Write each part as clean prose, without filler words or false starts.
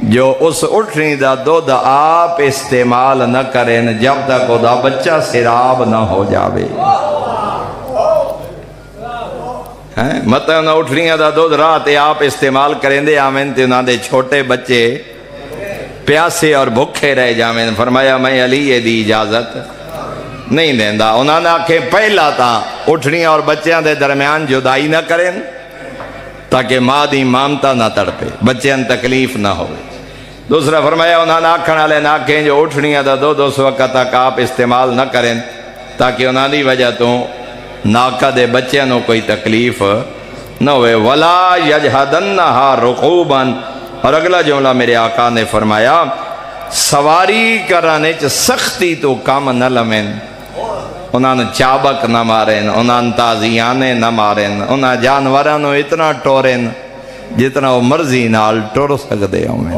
جو اس اٹھنی دا دودھ آپ استعمال نہ کریں جب تک دا بچہ سراب نہ ہو جاوے. مطلب نہ اٹھنیاں دا دودھ رات آپ استعمال کریں دے آمین تے انہاں دے چھوٹے بچے پیاسے اور بھکھے رہ جاویں. فرمایا میں علی دی اجازت نہیں دیندہ. انہاں نے آکھے پہلا تا اٹھنیاں اور بچیاں دے درمیان جدائی نہ کریں تاکہ ماں دی مامتا نہ تڑپے بچیاں تکلیف نہ ہوئے. دوسرا فرمایا انہاں نے آکھن والے نہ آکھیں جو اٹھنیاں دا دودھ اس وقت تک آپ استعمال نہ کریں تاکہ انہاں دی وجہ تو ناکہ دے بچیاں نو کوئی تکلیف نہ ہوئے. وَلَا يَجْحَدَنَّهَا رُقُوبًا. اور اگلا جملہ میرے آقا نے فرمایا سواری کرانے چ سختی تو کام نہ لمن. انہاں نے چابک نہ مارن، انہاں نے تازیانے نہ مارن، انہاں جانوراں نو اتنا ٹورن جتنا وہ مرضی نال ٹور سکدے ہوئے.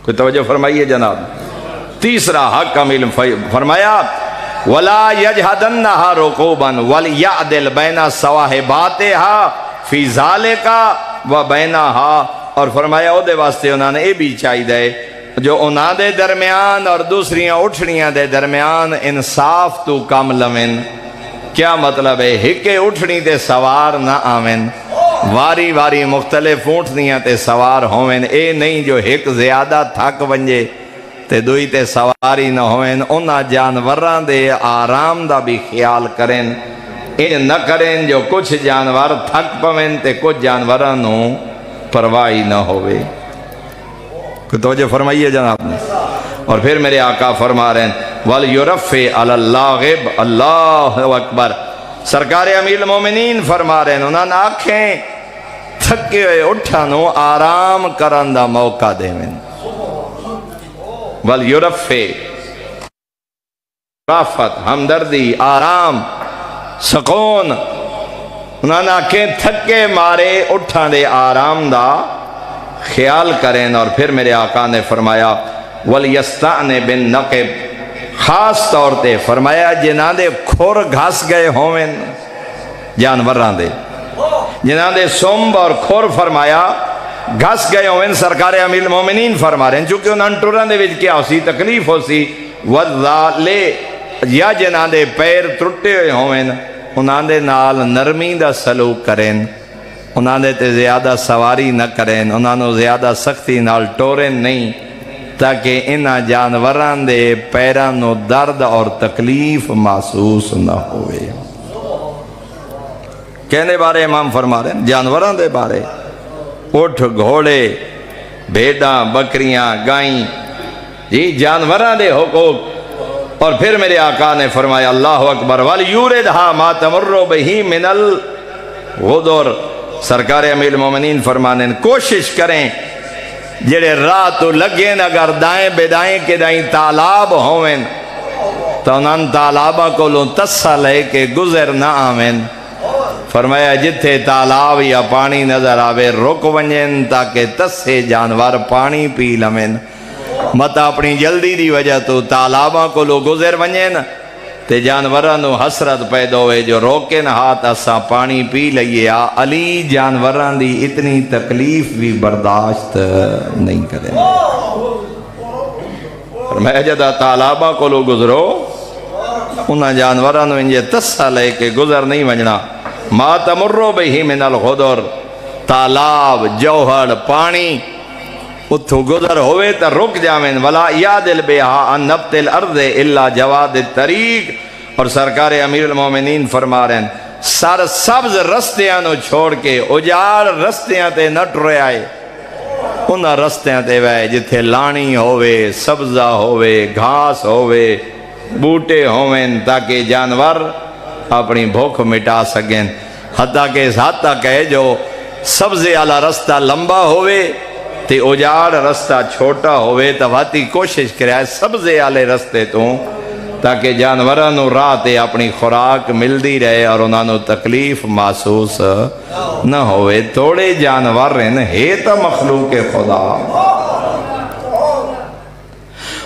کوئی توجہ فرمائیے جناب. تیسرا حق عمل فرمایا وَلَا يَجْحَدَنَّهَا رُقُوبًا وَلْيَعْدِلْ بَيْنَ صَوَاحِبَاتِهَا فِي ذَلِكَ وَبَيْنَهَا. اور فرمایا او دے واسطے انہوں نے یہ بھی چاہی دے جو انہاں دے درمیان اور دوسریاں اٹھنیاں دے درمیان انصاف تو کم لمن. کیا مطلب ہے؟ ہکے اٹھنی تے سوار نہ آمن، واری واری مختلف اٹھنیاں تے سوار ہوئن. اے نہیں جو ہک زیادہ تھک ونجے تے دوئی تے سواری نہ ہوئن. انہاں جانوراں دے آرام دا بھی خیال کریں. ان نہ کریں جو کچھ جانور تھک پویں تے کچھ جانوراں نو پرواہی نہ ہوئے. کوئی توجہ فرمائیے جناب نے. اور پھر میرے آقا فرما رہے ہیں وَلْيُرَفِّ عَلَى اللَّاغِبْ. اللہ اکبر. سرکار امیر المومنین فرما رہے ہیں انہاں نے آنکھیں تھکے ہوئے اٹھانو آرام کرن دا موقع دے میں. وَلْيُرَفِّ رافت ہمدردی آرام سکون. انہاں نے آنکھیں تھکے مارے اٹھان دے آرام دا خیال کریں. اور پھر میرے آقا نے فرمایا وَلْيَسْتَعْنِ بِالنَّقِبْ. خاص طور تے فرمایا جنہاں دے کھور گھاس گئے ہوئیں جانوراں دے، جنہاں دے سمب اور کھور فرمایا گھاس گئے ہوئیں. سرکار امیر المومنین فرما رہے ہیں چونکہ انہاں ٹوراں دے وچ کیا ہو سی تکلیف ہو سی. وَالذَّالِ. یا جنہاں دے پیر ٹرٹے ہوئے ہوئیں انہاں دے نال نرمی دا سلوک کریں. انہاں دے تے زیادہ سواری نہ کریں، انہاں نو زیادہ سختی نال ٹوریں نہیں تاکہ انہاں جانوران دے پیران نو درد اور تکلیف محسوس نہ ہوئے. کہنے بارے امام فرما رہے ہیں جانوران دے بارے اٹھ گھوڑے بھیڑاں بکریاں گائیں جی جانوران دے حقوق. اور پھر میرے آقا نے فرمایا اللہ اکبر وَلْيُورِدْهَا مَا تَمُرُّ بِهِ مِنَ الْغُدُرِ. سرکار امیر المومنین فرمانے کوشش کریں جڑے راہ تو لگیں اگر دائیں بیدائیں کے دائیں تالاب ہوئیں تو انہاں تالابہ کو لوں تسا لے کے گزر نہ آمین. فرمایا جتھے تالاب یا پانی نظر آوے رک ونجیں تاکہ تسے جانور پانی پی لمن. مت اپنی جلدی دی وجہ تو تالاباں کو لو گزر ونجیں تے جانوراں نو حسرت پیدا ہوئے جو روکن ہاتھ اساں پانی پی لئیے. علی جانوراں دی اتنی تکلیف بھی برداشت نہیں کرے. فرمایا جدا تالاباں کو لو گزرو انہاں جانوراں نو انجے تسا لے کے گزر نہیں ونجنا. ما تمرو بہی من الغدر. تالاب جوہر پانی اتھو گزر ہوئے تا رک جامن. ولا یادل بہا ان نبت الارض الا جواد الطریق. اور سرکار امیر المومنین فرما رہے ہیں سر سبز رستیاں نو چھوڑ کے اجاڑ رستیاں تے نہ ٹرے آئے. انہاں رستیاں تے وے جتھے لانی ہوئے سبزہ ہوئے گھاس ہوئے بوٹے ہوئیں تاکہ جانور اپنی بھوک مٹا سکیں. حتیٰ کہ اس حد تک ہے جو سبزے والا رستہ لمبا ہوئے تے اجاڑ رستہ چھوٹا ہوئے تو واتی کوشش کرے سبزے والے رستے تو تاکہ جانوراں نو راہ تے اپنی خوراک ملدی رہے اور انہاں نو تکلیف محسوس نہ ہوئے. تھوڑے جانور ہیں تو مخلوق خدا.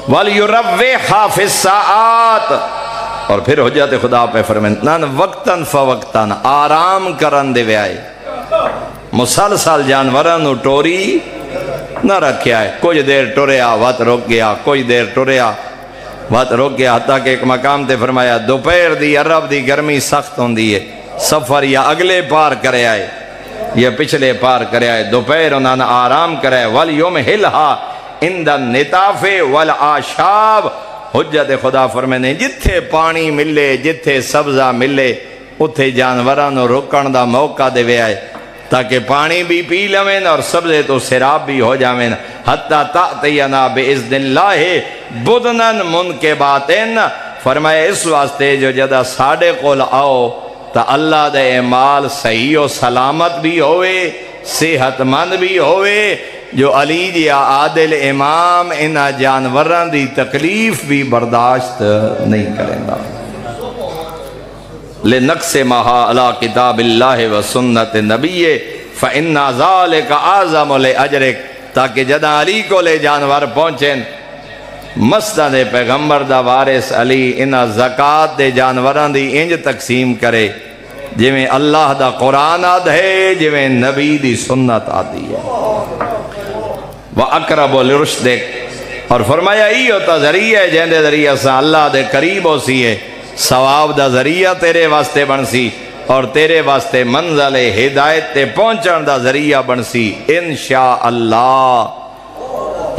وَلْيُرَوِّحَا فِي السَّاعَاتِ. اور پھر حجت خدا پہ فرمائیں وقتاً فوقتاً آرام کرن دے وے آئے. مسلسل جانوراں نو ٹوری نہ رکھیا ہے. کچھ دیر ٹریا وقت رک گیا, کچھ دیر ٹریا وقت رک گیا, حتیٰ کہ ایک مقام تے فرمایا دوپہر دی عرب دی گرمی سخت ہوندی ہے, سفر یا اگلے پار کرے آئے یا پچھلے پار کرے آئے, دوپہر انہوں نے آرام کرے. وَلْيُمْهِلْهَا عِنْدَ النِّطَافِ وَالْعَاشَابِ. حجت خدا فرمانے جتھے پانی ملے جتھے سبزہ ملے اتھے جانوراں نو رکن دا موقع دے وے آئے تاکہ پانی بھی پی لویں اور سبزے تو سراب بھی ہو جاویں. حتی تأتینا بِإِذْنِ اللَّهِ بُدْنًا مُنْكِبَاتٍ. فرمائے اس واسطے جو جدہ ساڑے قول آؤ تا اللہ دے اعمال صحیح و سلامت بھی ہوئے, صحت مند بھی ہوئے. جو علی جیا عادل امام انہا جانوران دی تکلیف بھی برداشت نہیں کریں گا. لِنَقْسِمَهَا عَلَىٰ کِتَابِ اللَّهِ وَسُنَّةِ نَبِيِّ فَإِنَّا ذَلِكَ أَعْظَمُ لِأَجْرِكَ. تاکہ جدہ علی کو لے جانور پہنچیں مسجد پیغمبر دا وارث علی انہا زکاة دے جانوران دی انج تقسیم کرے جویں اللہ دا قرآن آد ہے, جویں نبی دی سنت آدھی ہے. وَأَقْرَبُ لِرُشْدِكَ. اور فرمایا ای ہوتا ذریعہ ہے جہندے ذریعہ سے اللہ دے قریب ہو سی ہے, ثواب دا ذریعہ تیرے واسطے بن سی اور تیرے واسطے منزل ہدایت تے پہنچن دا ذریعہ بن سی انشاءاللہ.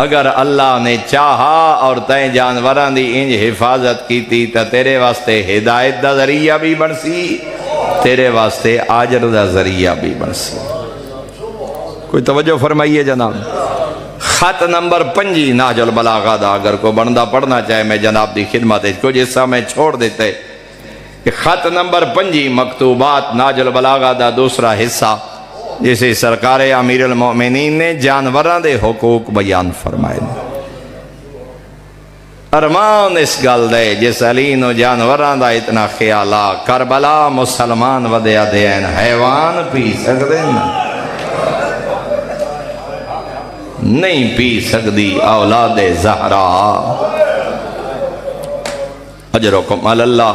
اگر اللہ نے چاہا اور تین جانوران دی انج حفاظت کی تھی تا تیرے واسطے ہدایت دا ذریعہ بھی بن سی, تیرے واسطے آجر دا ذریعہ بھی بن سی. کوئی توجہ فرمائیے جناب. خط نمبر 5 نہج البلاغہ دا اگر کوئی بندہ پڑھنا چاہے میں جناب دی خدمت ہے, کچھ حصہ میں چھوڑ دیتے. خط نمبر 5 مکتوبات نہج البلاغہ دا دوسرا حصہ جسے سرکار امیر المومنین نے جانوراں دے حقوق بیان فرمائے. ارمان اس گل دے جس علی نو جانوراں دا اتنا خیالا, کربلا مسلمان ودیا دین حیوان پی سکتے نہیں پی سکتی اولاد زہرا. اجرکم اللہ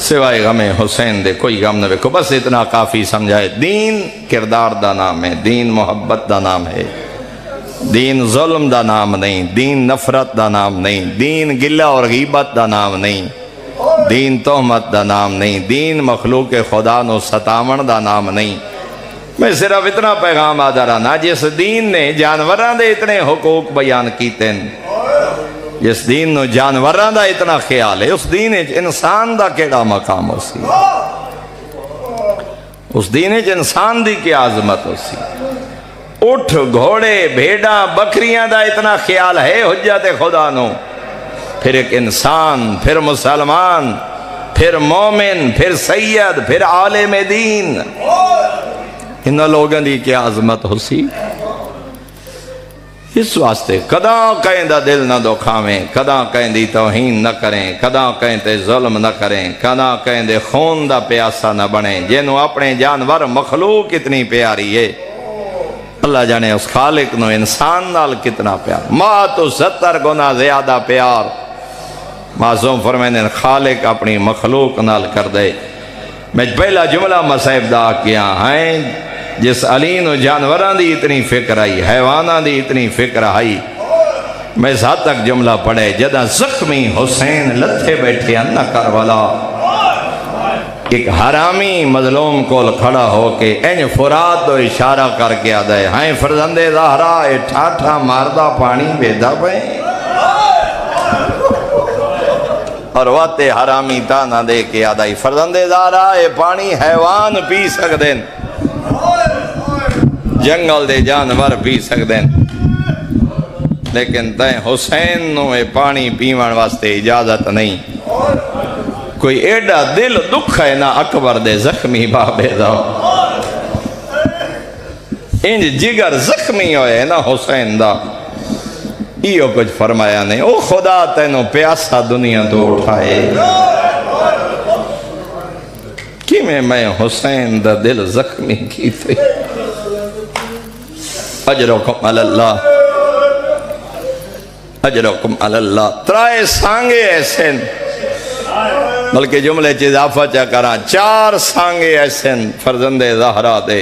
سوائے غم حسین دے کوئی غم نہ ویکھو. بس اتنا کافی سمجھائے. دین کردار دا نام ہے, دین محبت دا نام ہے, دین ظلم دا نام نہیں, دین نفرت دا نام نہیں, دین گلہ اور غیبت دا نام نہیں, دین تہمت دا نام نہیں, دین مخلوق خدا نو ستاون دا نام نہیں. میں صرف اتنا پیغام آدھا رہا, جس دین نے جانوران دے اتنے حقوق بیان کیتے ہیں, جس دین نو جانوران دا اتنا خیال ہے, اس دین انسان دا کیڑا مقام ہو سی, اس دین انسان دی کی عظمت ہو سی. اٹھ گھوڑے بھیڑاں بکریاں دا اتنا خیال ہے حجت خدا نو, پھر ایک انسان, پھر مسلمان, پھر مومن, پھر سید, پھر عالم دین, انہاں لوگوں دی کی عظمت ہو سی. اس واسطے کداں کہیں دا دل نہ دکھاویں, کداں کہیں دی توہین نہ کریں, کداں کہیں تے ظلم نہ کریں, کداں کہیں دے خون دا پیاسا نہ بنیں. جنہوں اپنے جانور مخلوق اتنی پیاری ہے, اللہ جانے اس خالق نو انسان نال کتنا پیار. ماں تو 70 گنا زیادہ پیار معصوم فرمائنے خالق اپنی مخلوق نال کر دے. میں پہلا جملہ مصیب دا کیا ہیں, جس علی نو جانوران دی اتنی فکر آئی, حیوانان دی اتنی فکر آئی. میں اس حد تک جملہ پڑھے, جدہ زخمی حسین لتھے بیٹھے انہ کربلا, ایک حرامی مظلوم کول کھڑا ہو کے این فرات تو اشارہ کر کے آدھے, ہائیں فرزند زہرا اے ٹھاٹھا ماردہ پانی بیدہ پہ, اور واتے حرامی تانا دے کے آدھائی فرزند زہرا اے پانی حیوان پی سکدیں, جنگل دے جانور پی سکدیں, لیکن تائیں حسین نو اے پانی پیوان واسطے اجازت نہیں. کوئی ایڈا دل دکھ ہے نا اکبر دے زخمی بابے دا, انج جگر زخمی ہوئے نا حسین دا, ایو کچھ فرمایا نہیں. او خدا تینوں پیاسا دنیا تو اٹھائے, کی میں حسین دا دل زخمی کی تھی. اجرکم اللہ, اجرکم اللہ. ترائے سانگے ایسے, بلکہ جملے اضافہ چاہ کرا, 4 سانگے ایسے فرزند زہرا دے.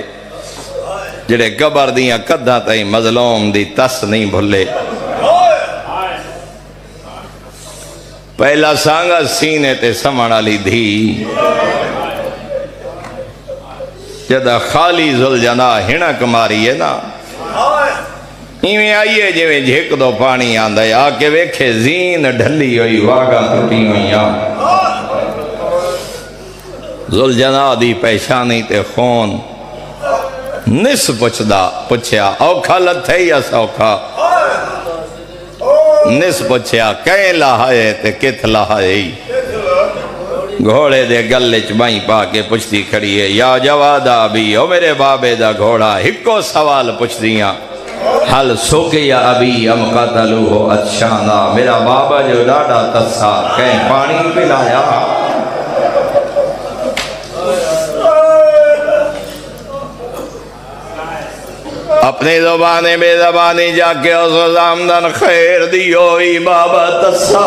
جڑے قبر دیاں قداں تائیں مظلوم دی تس نہیں بھلے پہلا سانگا سینے تے سمڑا لی دھی جدہ خالی ذوالجنا ہنک ماری ہے نا ایویں آئیے جویں جھک دو پانی آندہ ہے آکے ویکھے زین ڈھلی ہوئی واگا ٹوٹی ہوئی ذوالجنا دی پہچانی تے خون نس پچھیا اوکھا لتھے یا سوکھا نس پچھیا کہیں لہائے تے کت لہائے گھوڑے دے گلے چبائیں پا کے پچھتی کھڑی ہے یا جوادا ابھی او میرے بابے دا گھوڑا ہکو سوال پچھ دیاں حل سوکے یا ابھی ام قتلو ہو اچھانا میرا بابا جو ڈاڈا تسا کہیں پانی پلایا اپنی زبانے بے زبانی جا کے اس زامدن خیر دیوئی بابا تسا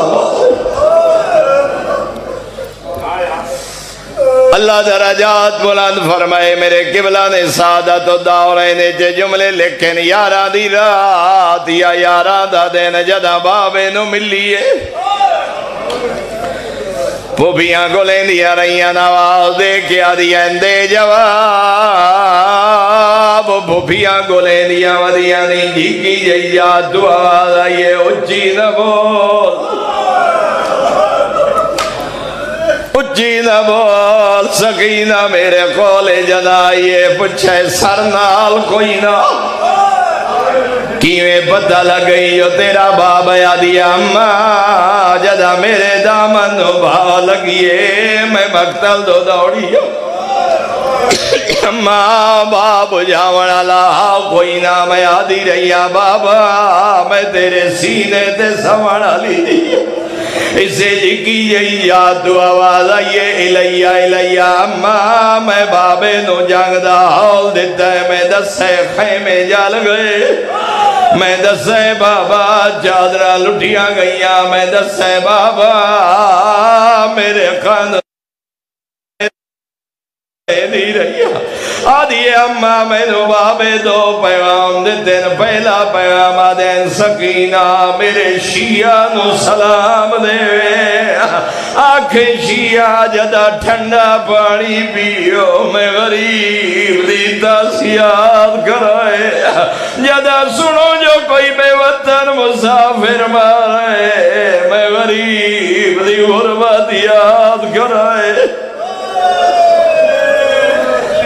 اللہ درجات بلند فرمائے میرے قبلہ نے سعادت و دورین چے جملے لیکن یارہ دی رات یا یارہ دا دین جدہ بابے نو ملیے پوپیاں کو لیں دیا رہیاں نواز دے کیا دیا اندے جواب پوپیاں کو لیں دیا ودیاں نہیں جی کی جائیا دعا دائیے اچھی نبول اچھی نہ بول سکینہ میرے قول جنائیے پچھے سرنال کوئی نہ کیویں پتہ لگئی ہو تیرا بابا یادی اممہ جدہ میرے دامن بھا لگیے میں مقتل دو دوڑی ہو اممہ باب جاون اللہ کوئی نہ میں یادی رہیا بابا میں تیرے سینے تے سوڑا لی دی اسے جکی یہی یاد دو آواز آئیے الیہ الیہ اممہ میں بابے نو جنگ دا حول دیتا ہے میں دسے خیمے جال گئے میں دسے بابا چادرہ لٹیاں گئیاں میں دسے بابا میرے خاندان دی رہی آدھی اممہ میں نو بابے دو پیغام دیتے ن پہلا پیغام آدین سکینہ میرے شیعہ نو سلام دے آنکھیں شیعہ جدہ ٹھنڈا پانی پیو میں غریب دی تاسیات کرائے جدہ سنو جو کوئی بے وطن مسافر مارے میں غریب دی غربت یاد کرائے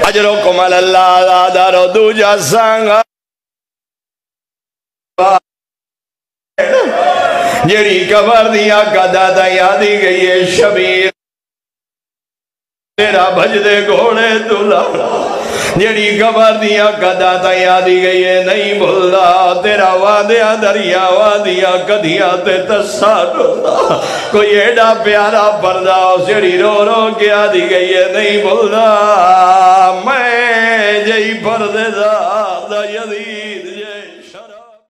اجرکم اللہ دارو دوجہ سانگا جیڑی کبر دیا قدادہ یادی گئی ہے شبیر تیرا بھجدے گھوڑے دلانا جیڑی کبر دیا قدادہ یادی گئی ہے نہیں بھلا تیرا وادیا دریا وادیا کدھیا تے تسا ڈولا کوئی ایڈا پیارا پردہ جیڑی رو رو کے یادی گئی ہے نہیں بھلا میں جئی پردے دا یزید